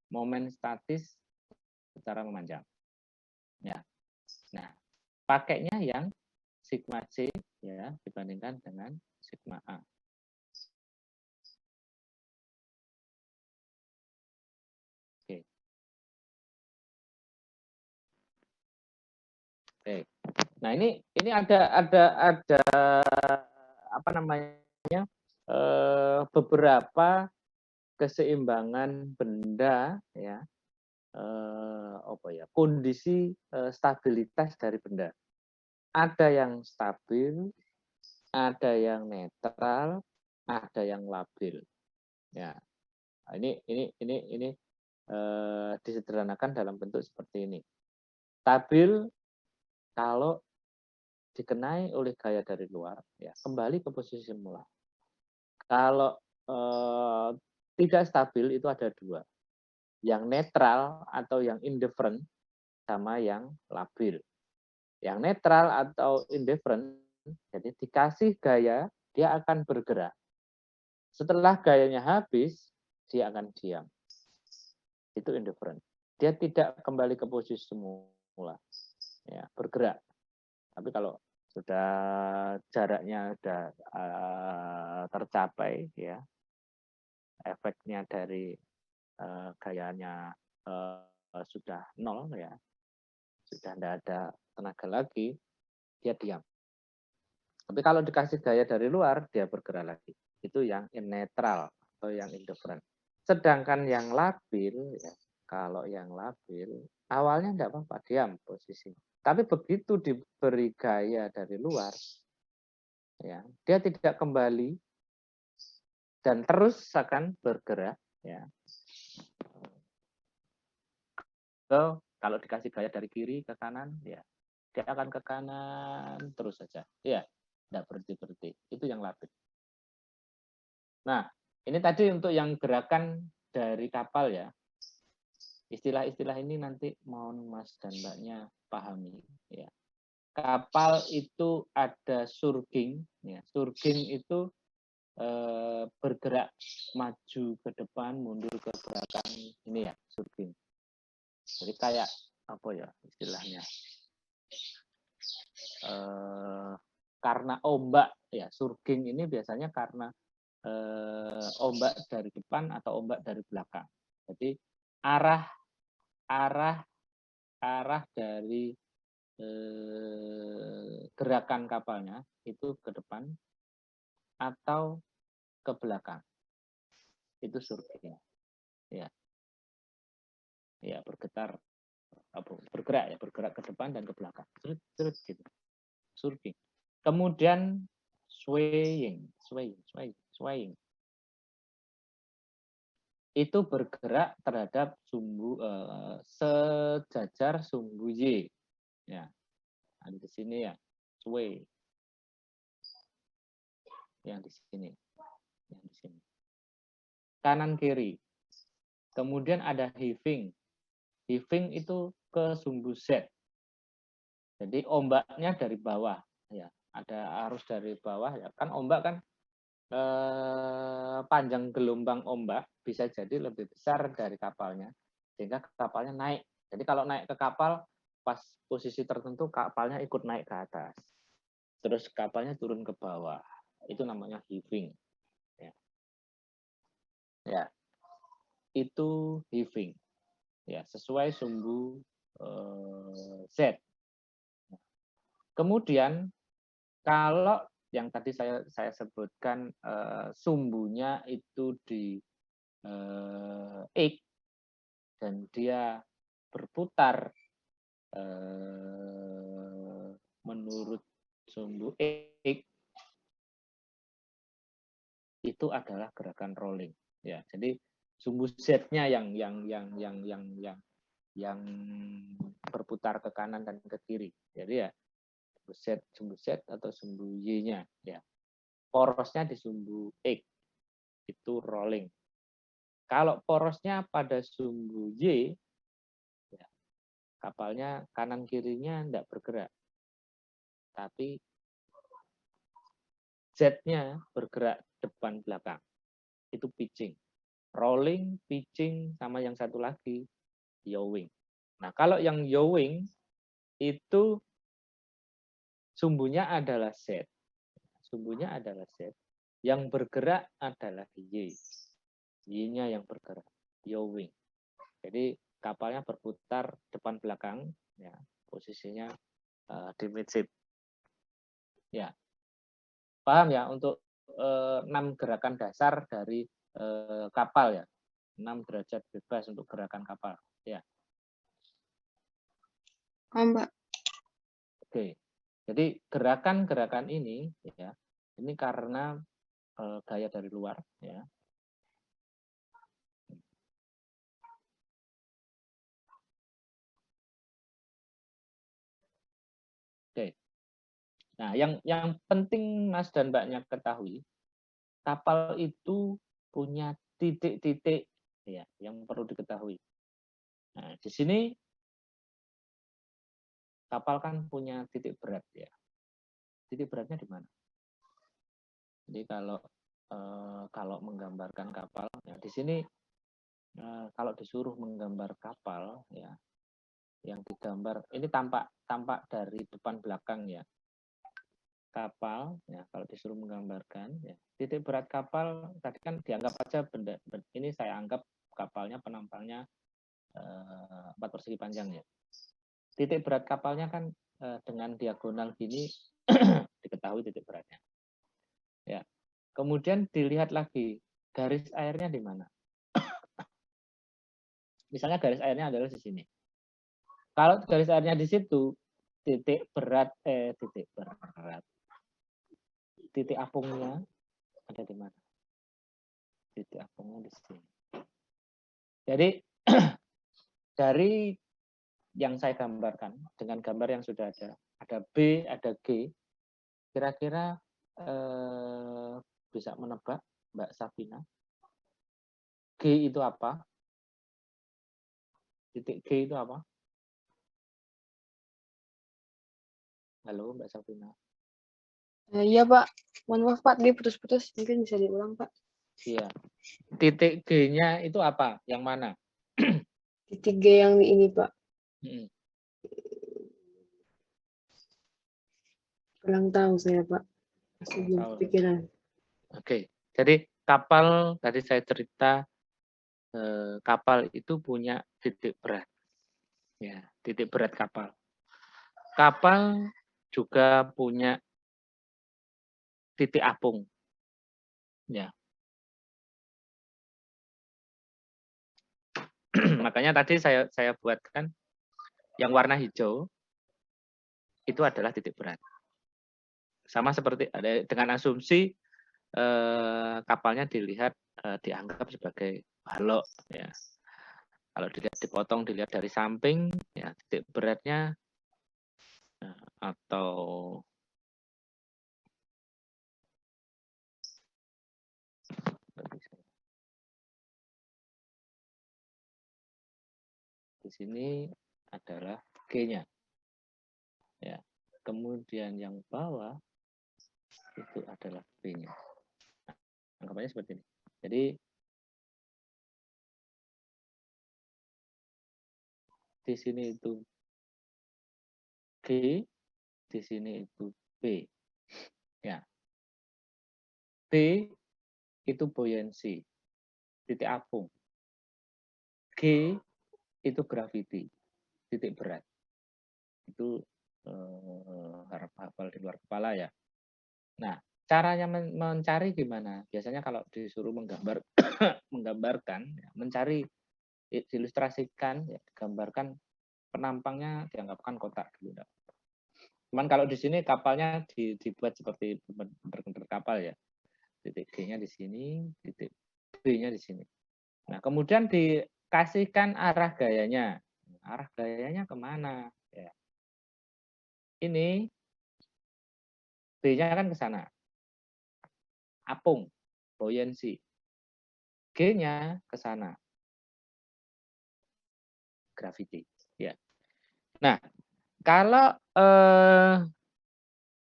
momen statis secara memanjang. Ya. Nah, pakainya yang sigma C ya dibandingkan dengan sigma A. Oke. Oke. Nah, ini ada apa namanya? Beberapa keseimbangan benda ya. Apa ya? Kondisi stabilitas dari benda. Ada yang stabil, ada yang netral, ada yang labil. Ya, ini disederhanakan dalam bentuk seperti ini. Stabil kalau dikenai oleh gaya dari luar, ya kembali ke posisi semula. Kalau tidak stabil itu ada dua, yang netral atau yang indifferent, sama yang labil. Yang netral atau indifferent, jadi dikasih gaya, dia akan bergerak. Setelah gayanya habis, dia akan diam. Itu indifferent. Dia tidak kembali ke posisi semula, ya, bergerak. Tapi kalau sudah jaraknya sudah tercapai, ya, efeknya dari gayanya sudah nol, ya, sudah tidak ada tenaga lagi, dia diam. Tapi kalau dikasih gaya dari luar, dia bergerak lagi. Itu yang netral atau yang indifferent. Sedangkan yang labil, ya, kalau yang labil, awalnya tidak apa-apa, diam posisi. Tapi begitu diberi gaya dari luar, ya, dia tidak kembali dan terus akan bergerak. Ya. So, kalau dikasih gaya dari kiri ke kanan, ya, dia akan ke kanan terus saja. Ya, tidak berhenti-berhenti. Itu yang labil. Nah, ini tadi untuk yang gerakan dari kapal ya. Istilah-istilah ini nanti mohon Mas dan Mbaknya pahami. Ya. Kapal itu ada surging. Ya. Surging itu bergerak maju ke depan, mundur ke belakang. Ini ya, surging. Jadi kayak apa ya istilahnya? Karena ombak ya, surging ini biasanya karena ombak dari depan atau ombak dari belakang. Jadi arah dari gerakan kapalnya itu ke depan atau ke belakang. Itu surging. Ya. Ya, bergerak ke depan dan ke belakang. Terus gitu. Surging. Kemudian swaying. Itu bergerak terhadap sejajar sumbu Y. Ya. Nah, di sini ya, sway. Yang di sini. Yang di sini. Kanan kiri. Kemudian ada heaving. Heaving itu ke sumbu Z. Jadi ombaknya dari bawah, ya. Ada arus dari bawah, ya. Kan ombak kan panjang gelombang ombak bisa jadi lebih besar dari kapalnya, sehingga kapalnya naik. Jadi kalau naik ke kapal, pas posisi tertentu kapalnya ikut naik ke atas, terus kapalnya turun ke bawah. Itu namanya heaving. Ya, ya. Itu heaving. Ya, sesuai sumbu Z. Kemudian kalau yang tadi saya sebutkan sumbunya itu di X dan dia berputar menurut sumbu X, itu adalah gerakan rolling. Ya, jadi sumbu Z-nya yang berputar ke kanan dan ke kiri. Jadi ya sumbu Z atau sumbu Y-nya, ya. Porosnya di sumbu X itu rolling. Kalau porosnya pada sumbu Y, ya, kapalnya kanan kirinya tidak bergerak, tapi Z-nya bergerak depan belakang. Itu pitching. rolling, pitching, sama yang satu lagi yawing. Nah, kalau yang yawing itu sumbunya adalah Z. Sumbunya adalah Z. Yang bergerak adalah Y. Y-nya yang bergerak, yawing. Jadi kapalnya berputar depan belakang, ya, posisinya di midship. Ya, paham ya untuk 6 gerakan dasar dari kapal ya, 6 derajat bebas untuk gerakan kapal. Ya. Mbak. Oke. Jadi gerakan-gerakan ini ya, ini karena gaya dari luar ya. Oke. Nah, yang penting Mas dan Mbaknya ketahui, kapal itu punya titik-titik ya yang perlu diketahui. Nah, di sini kapal kan punya titik berat ya. Titik beratnya di mana? Jadi kalau menggambarkan kapal, ya di sini kalau disuruh menggambar kapal ya, yang digambar ini tampak dari depan belakang ya. Kapal ya kalau disuruh menggambarkan ya, titik berat kapal tadi kan dianggap aja benda ini saya anggap kapalnya penampangnya 4 persegi panjang ya. Titik berat kapalnya kan dengan diagonal gini diketahui titik beratnya. Ya. Kemudian dilihat lagi garis airnya di mana. Misalnya garis airnya adalah di sini. Kalau garis airnya di situ, titik berat titik apungnya ada di mana? Titik apungnya di sini. Jadi dari yang saya gambarkan dengan gambar yang sudah ada B, ada G, kira-kira bisa menebak Mbak Safina, G itu apa? Titik G itu apa? Halo Mbak Safina. Iya Pak, mohon maaf Pak, dia putus-putus, mungkin bisa diulang Pak. Iya. Titik G-nya itu apa? Yang mana? Titik G yang di ini Pak. Kurang tahu saya Pak, masih belum kepikiran. Oke, jadi kapal tadi saya cerita kapal itu punya titik berat, ya titik berat kapal. Kapal juga punya titik apung, ya. Makanya tadi saya buatkan yang warna hijau itu adalah titik berat. Sama seperti dengan asumsi kapalnya dianggap sebagai balok, ya. Kalau dipotong dilihat dari samping, ya titik beratnya atau di sini adalah G-nya. Ya. Kemudian yang bawah itu adalah B-nya. Nah, anggapannya seperti ini. Jadi di sini itu G, di sini itu B. Ya. B itu buoyancy, titik apung. G itu gravity, titik berat. Itu harap hafal di luar kepala ya. Nah, caranya mencari gimana? Biasanya kalau disuruh menggambarkan, ya, mencari, diilustrasikan, ya, digambarkan penampangnya dianggapkan kotak dulu. Cuman kalau di sini kapalnya dibuat seperti bener kapal ya. Titik G-nya di sini, titik B-nya di sini. Nah, kemudian dikasihkan arah gayanya. Arah gayanya kemana? Ya. Ini B-nya kan ke sana. Apung, buoyancy. G-nya ke sana. Gravity. Ya. Nah, kalau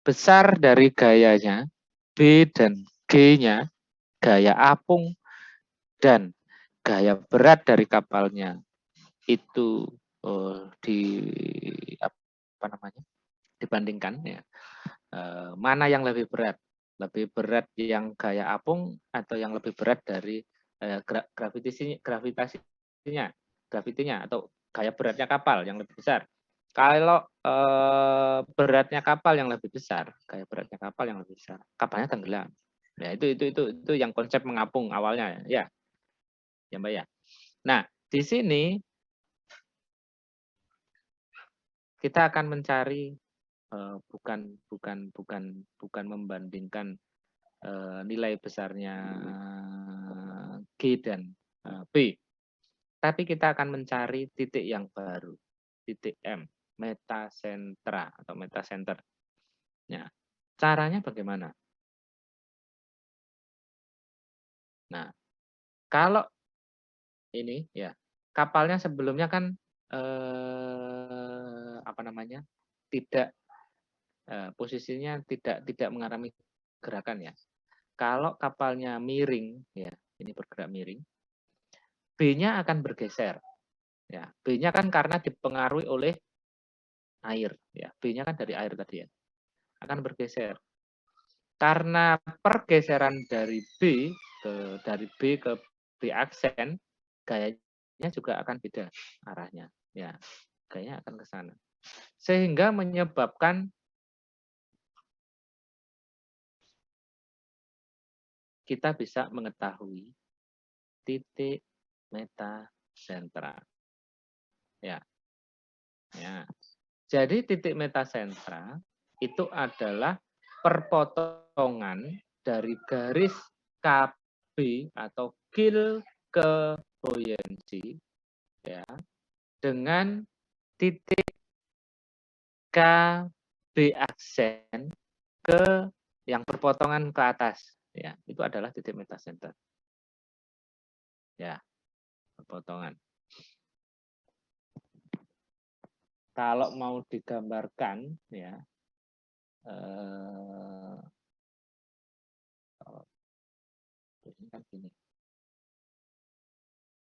besar dari gayanya, B dan G-nya, gaya apung dan gaya berat dari kapalnya itu apa namanya, dibandingkan ya, mana yang lebih berat? Lebih berat yang gaya apung atau yang lebih berat dari gravitasinya atau gaya beratnya kapal yang lebih besar? Kalau beratnya kapal yang lebih besar, gaya beratnya kapal yang lebih besar, kapalnya tenggelam. Ya itu yang konsep mengapung awalnya ya, ya Mbak ya. Nah di sini kita akan mencari bukan membandingkan nilai besarnya G dan B, tapi kita akan mencari titik yang baru, titik M, metasentra atau metacenter. Ya, caranya bagaimana? Nah, kalau ini ya kapalnya sebelumnya kan apa namanya, tidak posisinya tidak mengalami gerakan ya. Kalau kapalnya miring, ya ini bergerak miring, B-nya akan bergeser. Ya, B-nya kan karena dipengaruhi oleh air. Ya, B-nya kan dari air tadi ya, akan bergeser. Karena pergeseran dari B ke B aksen, gayanya juga akan beda arahnya. Ya, gayanya akan ke sana. Sehingga menyebabkan kita bisa mengetahui titik metasentra. Ya. Ya. Jadi titik metasentra itu adalah perpotongan dari garis KB atau kil ke buoyancy ya dengan titik KB aksen ke yang perpotongan ke atas ya, itu adalah titik metasentra. Ya, perpotongan. Kalau mau digambarkan ya ini kan gini.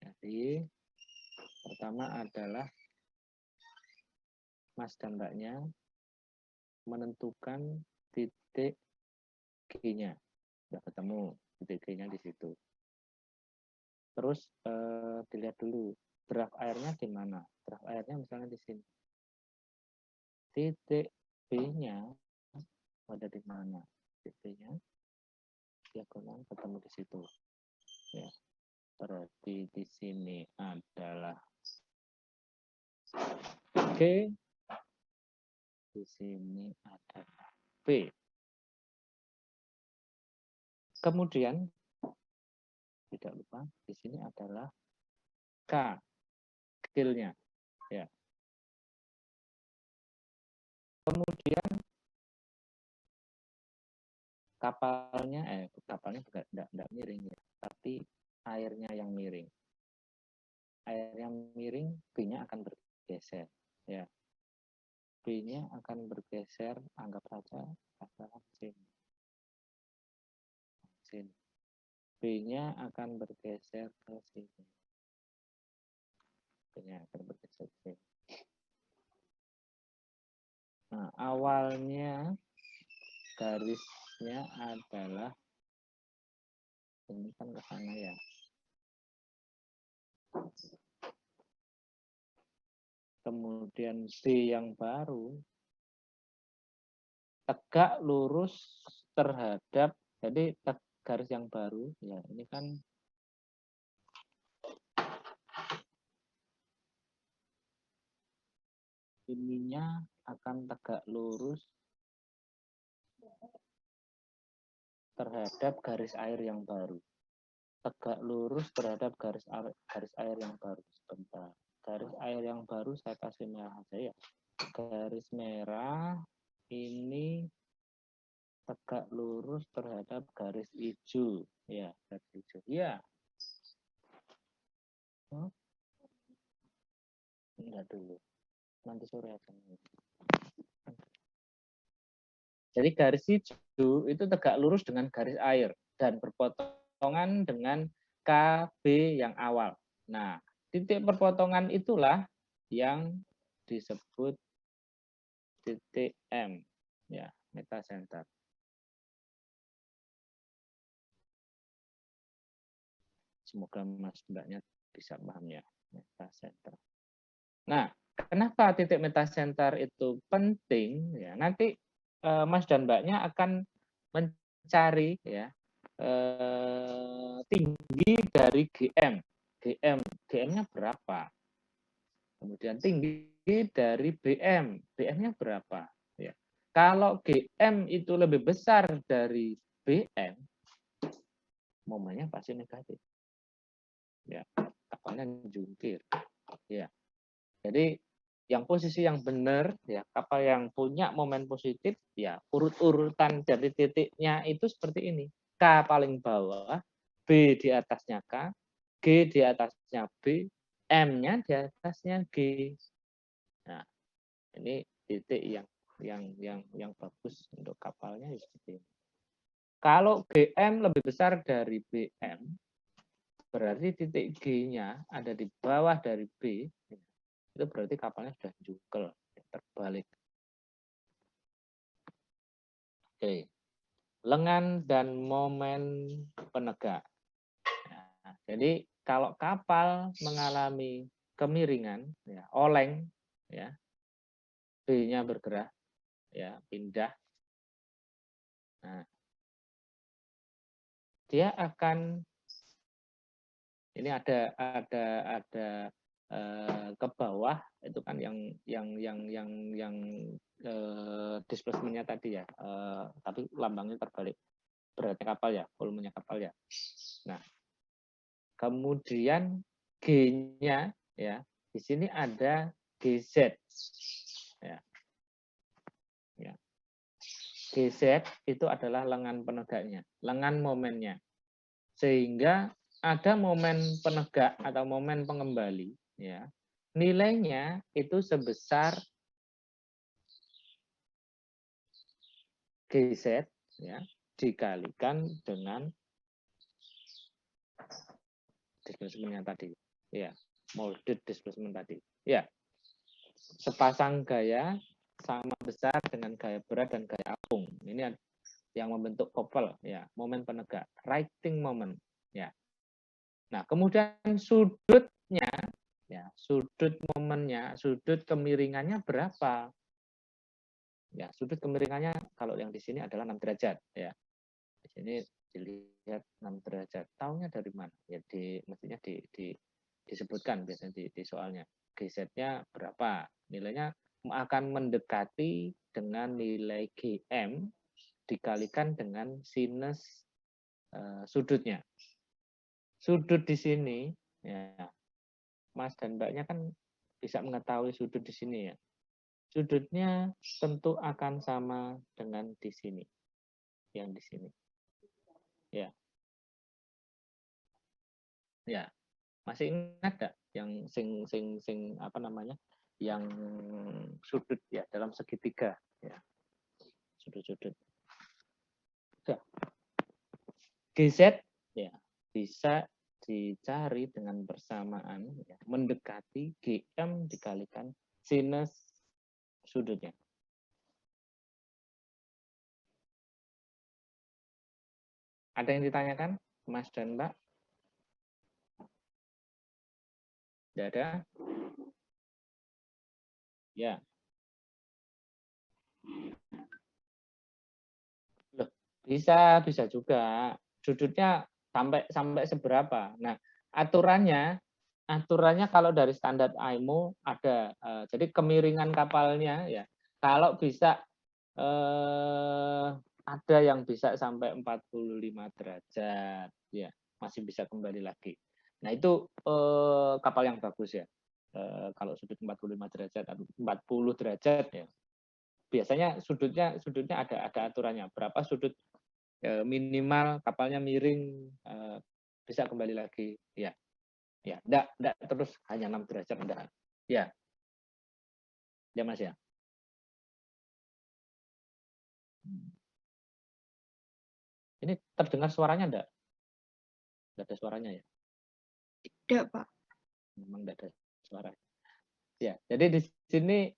Jadi pertama adalah Mas dan Mbaknya menentukan titik G-nya. Sudah ketemu titik G-nya di situ. Terus dilihat dulu draft airnya di mana. Draft airnya misalnya di sini. Titik B-nya ada di mana? Titik B-nya diagonal ketemu di situ. Ya. Berarti di sini adalah G, di sini adalah B. Kemudian tidak lupa di sini adalah K, kecilnya. Ya. Kemudian kapalnya tidak miring ya, tapi airnya yang miring. Air yang miring, B-nya akan bergeser. Ya. B-nya akan bergeser, anggap saja adalah sini. Sini. B-nya akan bergeser ke sini. B-nya akan bergeser ke sini. Nah, awalnya garisnya adalah ini kan ke sana ya. Kemudian B yang baru tegak lurus terhadap, jadi garis yang baru ya ini kan ininya akan tegak lurus terhadap garis air yang baru. Tegak lurus terhadap garis air yang baru. Sebentar. Garis air yang baru saya kasih merah aja ya. Garis merah ini tegak lurus terhadap garis hijau. Ya, garis hijau. Ya. Enggak dulu. Nanti sore aja. Jadi garis hijau itu tegak lurus dengan garis air dan berpotongan dengan KB yang awal. Nah, titik perpotongan itulah yang disebut titik M, ya, metacenter. Semoga Mas Mbaknya bisa paham ya, metacenter. Nah, kenapa titik metacenter itu penting? Ya, nanti Mas dan Mbaknya akan mencari ya tinggi dari GM. GM-nya berapa? Kemudian tinggi dari BM, BM-nya berapa? Ya. Kalau GM itu lebih besar dari BM, momennya pasti negatif. Ya, kapalnya jungkir. Ya. Jadi yang posisi yang benar ya kapal yang punya momen positif ya urut-urutan dari titiknya itu seperti ini. K paling bawah, B di atasnya K, G di atasnya B, M-nya di atasnya G. Nah, ini titik yang bagus untuk kapalnya seperti ini. Kalau GM lebih besar dari BM, berarti titik G-nya ada di bawah dari B, itu berarti kapalnya sudah jungkel, terbalik. Oke. Lengan dan momen penegak. Nah, jadi kalau kapal mengalami kemiringan, ya, oleng, ya, B-nya bergerak, ya, pindah. Nah, dia akan ini ada ke bawah itu kan yang displacement-nya tadi ya, tapi lambangnya terbalik. Beratnya kapal ya, volumenya kapal ya. Nah, kemudian G-nya ya, di sini ada GZ. Ya. Ya. GZ itu adalah lengan penegaknya, lengan momennya. Sehingga ada momen penegak atau momen pengembali ya. Nilainya itu sebesar GZ ya dikalikan dengan displacement tadi. Ya, molded displacement tadi. Ya. Sepasang gaya sama besar dengan gaya berat dan gaya apung. Ini yang membentuk couple ya, momen penegak, righting moment ya. Nah, kemudian sudutnya ya, sudut momennya, sudut kemiringannya berapa? Ya, sudut kemiringannya kalau yang di sini adalah 6 derajat ya. Di sini dilihat 6 derajat. Taunya dari mana? Ya mestinya disebutkan biasanya di soalnya. GZ-nya berapa? Nilainya akan mendekati dengan nilai GM dikalikan dengan sinus sudutnya. Sudut di sini ya, Mas dan Mbaknya kan bisa mengetahui sudut di sini ya. Sudutnya tentu akan sama dengan di sini. Yang di sini. Ya. Ya. Masih ingat enggak yang sing apa namanya? Yang sudut ya dalam segitiga ya. Sudut-sudut. GZ ya bisa dicari dengan bersamaan ya, mendekati GM dikalikan sinus sudutnya. Ada yang ditanyakan, Mas dan Mbak? Tidak ada? Ya. Loh, bisa juga. Sudutnya sampai seberapa. Nah, aturannya kalau dari standar IMO ada jadi kemiringan kapalnya ya. Kalau bisa ada yang bisa sampai 45 derajat ya, masih bisa kembali lagi. Nah, itu kapal yang bagus ya. Kalau sudut 45 derajat atau 40 derajat ya. Biasanya sudutnya ada aturannya. Berapa sudut minimal kapalnya miring bisa kembali lagi. Ya. Ya, enggak terus hanya 6 derajat enggak. Ya. Ya, Mas ya. Ini terdengar suaranya enggak? Enggak ada suaranya ya? Tidak, Pak. Memang tidak ada suara. Ya, jadi di sini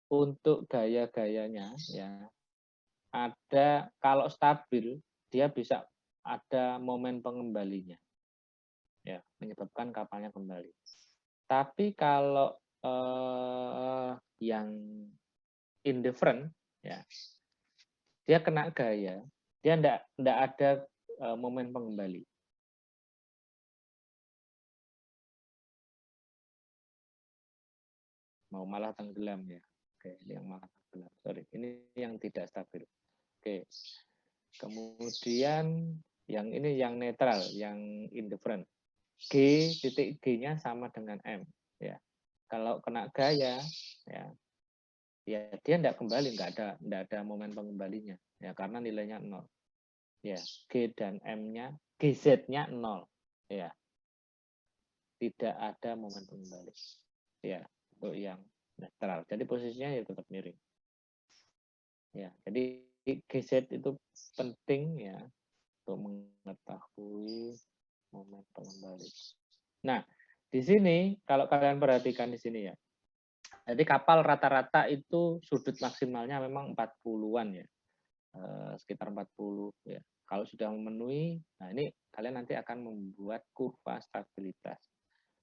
untuk gaya-gayanya ya ada kalau stabil dia bisa ada momen pengembalinya ya menyebabkan kapalnya kembali. Tapi kalau yang indifferent ya dia kena gaya, dia ndak ada momen pengembali. Mau malah tenggelam ya. Oke, ini yang malah tenggelam. Sorry, ini yang tidak stabil. Oke. Kemudian yang ini yang netral, yang indifferent. G titik G-nya sama dengan M ya. Kalau kena gaya ya dia tidak kembali, nggak ada momen pengembalinya ya karena nilainya 0. Ya, G dan M-nya, GZ-nya 0. Ya. Tidak ada momen pengembali. Ya, untuk yang netral. Jadi posisinya ya tetap miring. Ya, jadi GZ itu penting ya untuk mengetahui momen pengembali. Nah, di sini kalau kalian perhatikan di sini ya. Jadi kapal rata-rata itu sudut maksimalnya memang 40-an ya. Sekitar 40 ya. Kalau sudah memenuhi, nah ini kalian nanti akan membuat kurva stabilitas.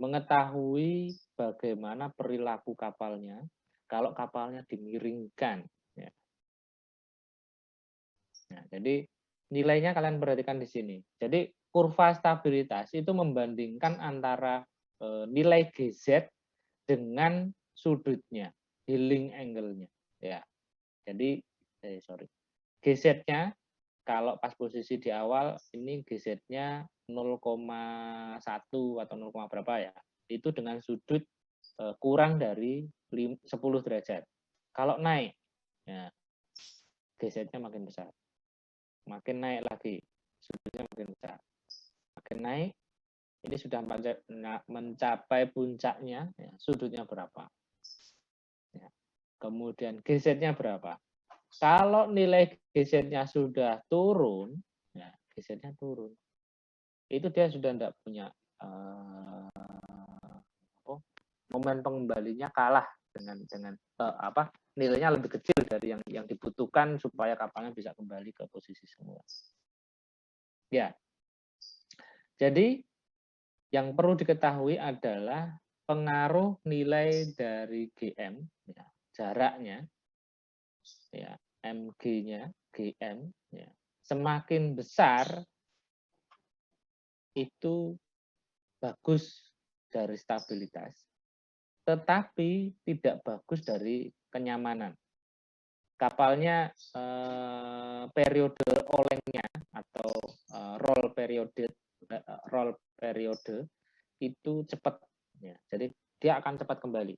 Mengetahui bagaimana perilaku kapalnya kalau kapalnya dimiringkan ya. Nah, jadi nilainya kalian perhatikan di sini. Jadi kurva stabilitas itu membandingkan antara nilai GZ dengan sudutnya, healing angle-nya. Ya, jadi GZ-nya kalau pas posisi di awal ini GZ-nya 0,1 atau 0, berapa ya? Itu dengan sudut kurang dari 10 derajat. Kalau naik, ya, GZ-nya makin besar. Makin naik lagi, sudutnya makin besar. Makin naik, ini sudah mencapai puncaknya, ya, sudutnya berapa? Ya. Kemudian GZ-nya berapa? Kalau nilai GZ-nya sudah turun, ya, GZ-nya turun. Itu dia sudah tidak punya momen pengembalinya kalah dengan nilainya lebih kecil dari yang dibutuhkan supaya kapalnya bisa kembali ke posisi semula. Ya. Jadi yang perlu diketahui adalah pengaruh nilai dari GM, ya, jaraknya, ya, MG-nya, GM, ya, semakin besar itu bagus dari stabilitas, tetapi tidak bagus dari kenyamanan. Kapalnya periode olengnya atau roll periode itu cepat, ya. Jadi dia akan cepat kembali.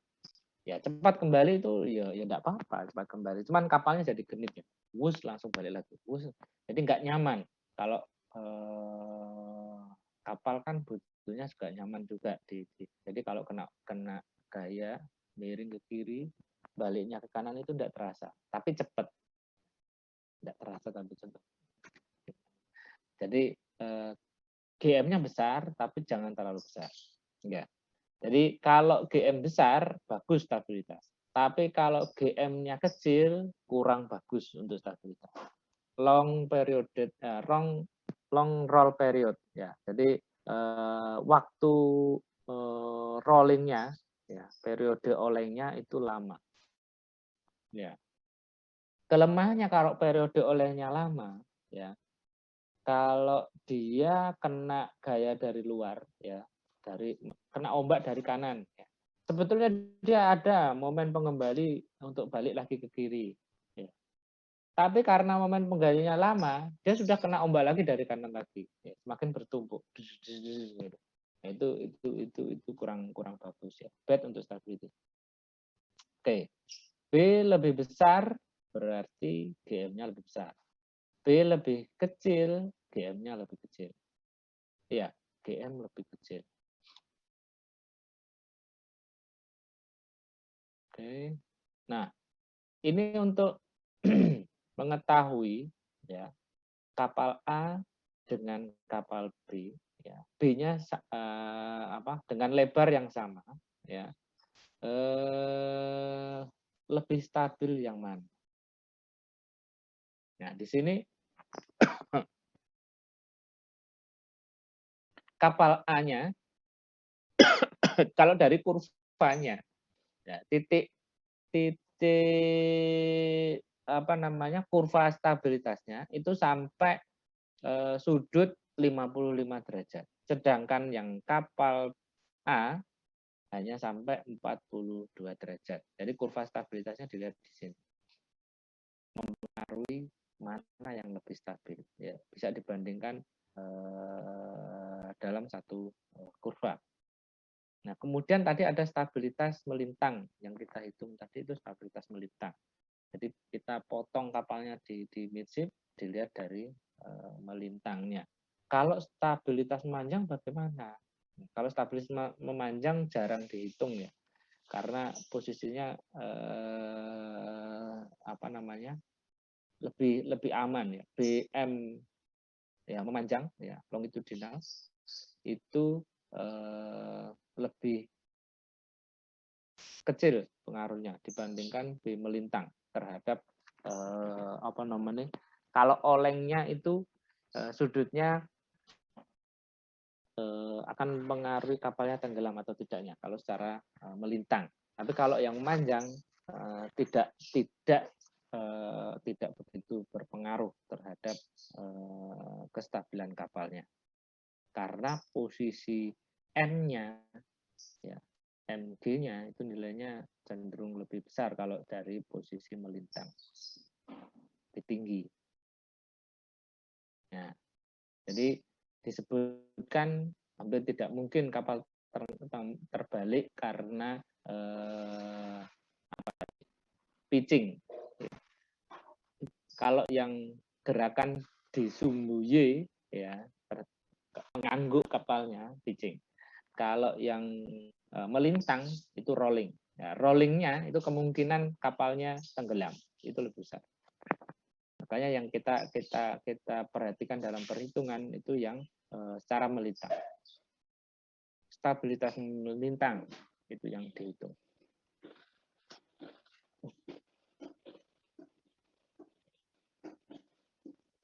Ya cepat kembali itu ya enggak apa-apa cepat kembali. Cuman kapalnya jadi genit ya. Wus langsung balik lagi. Wus. Jadi nggak nyaman. Kalau kapal kan butuhnya juga nyaman juga jadi kalau kena gaya miring ke kiri, baliknya ke kanan itu enggak terasa, tapi cepat. Enggak terasa tapi cepat. Jadi GM-nya besar tapi jangan terlalu besar. Enggak. Jadi kalau GM besar bagus stabilitas. Tapi kalau GM-nya kecil kurang bagus untuk stabilitas. Long roll period ya. Jadi waktu rollingnya ya, periode olengnya itu lama. Ya. Kelemahannya kalau periode olengnya lama ya. Kalau dia kena gaya dari luar ya, kena ombak dari kanan ya. Sebetulnya dia ada momen pengembali untuk balik lagi ke kiri. Ya. Tapi karena momen penggalinya lama, dia sudah kena ombak lagi dari kanan lagi. Ya. Semakin bertumpuk. Nah, itu kurang bagus ya. Bad untuk stability. Oke. B lebih besar berarti GM-nya lebih besar. B lebih kecil, GM-nya lebih kecil. Ya, GM lebih kecil. Oke. Nah, ini untuk mengetahui ya kapal A dengan kapal B, ya, B-nya dengan lebar yang sama, ya, lebih stabil yang mana? Nah, di sini kapal A-nya kalau dari kurvanya, ya, titik kurva stabilitasnya itu sampai sudut 55 derajat. Sedangkan yang kapal A hanya sampai 42 derajat. Jadi kurva stabilitasnya dilihat di sini. Mempengaruhi mana yang lebih stabil. Ya, bisa dibandingkan dalam satu kurva. Nah, kemudian tadi ada stabilitas melintang yang kita hitung tadi, itu stabilitas melintang. Jadi kita potong kapalnya di midship, dilihat dari melintangnya. Kalau stabilitas memanjang bagaimana? Kalau stabilitas memanjang jarang dihitung ya, karena posisinya lebih aman ya. BM ya memanjang ya, longitudinal itu lebih kecil pengaruhnya dibandingkan B melintang terhadap kalau olengnya itu sudutnya akan mengaruhi kapalnya tenggelam atau tidaknya kalau secara melintang. Tapi kalau yang memanjang tidak begitu berpengaruh terhadap kestabilan kapalnya. Karena posisi N-nya ya, MG-nya itu nilainya cenderung lebih besar kalau dari posisi melintang, lebih tinggi. Nah, jadi disebutkan hampir tidak mungkin kapal terbalik karena pitching. Kalau yang gerakan di sumbu Y ya mengangguk kapalnya pitching. Kalau yang melintang itu rolling. Ya, rollingnya itu kemungkinan kapalnya tenggelam itu lebih besar. Makanya yang kita perhatikan dalam perhitungan itu yang secara melintang. Stabilitas melintang itu yang dihitung.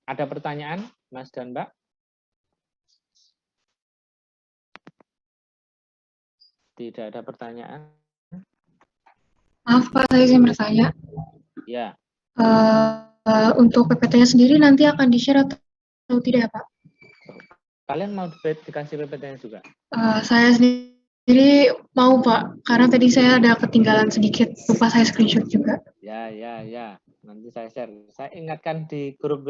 Ada pertanyaan, Mas dan Mbak? Tidak ada pertanyaan. Maaf Pak, saya ingin bertanya. Ya. Untuk PPT-nya sendiri nanti akan di-share atau tidak Pak? Kalian mau dikasih PPT-nya juga? Saya sendiri mau Pak, karena tadi saya ada ketinggalan sedikit, lupa saya screenshot juga. Ya. Nanti saya share. Saya ingatkan di grup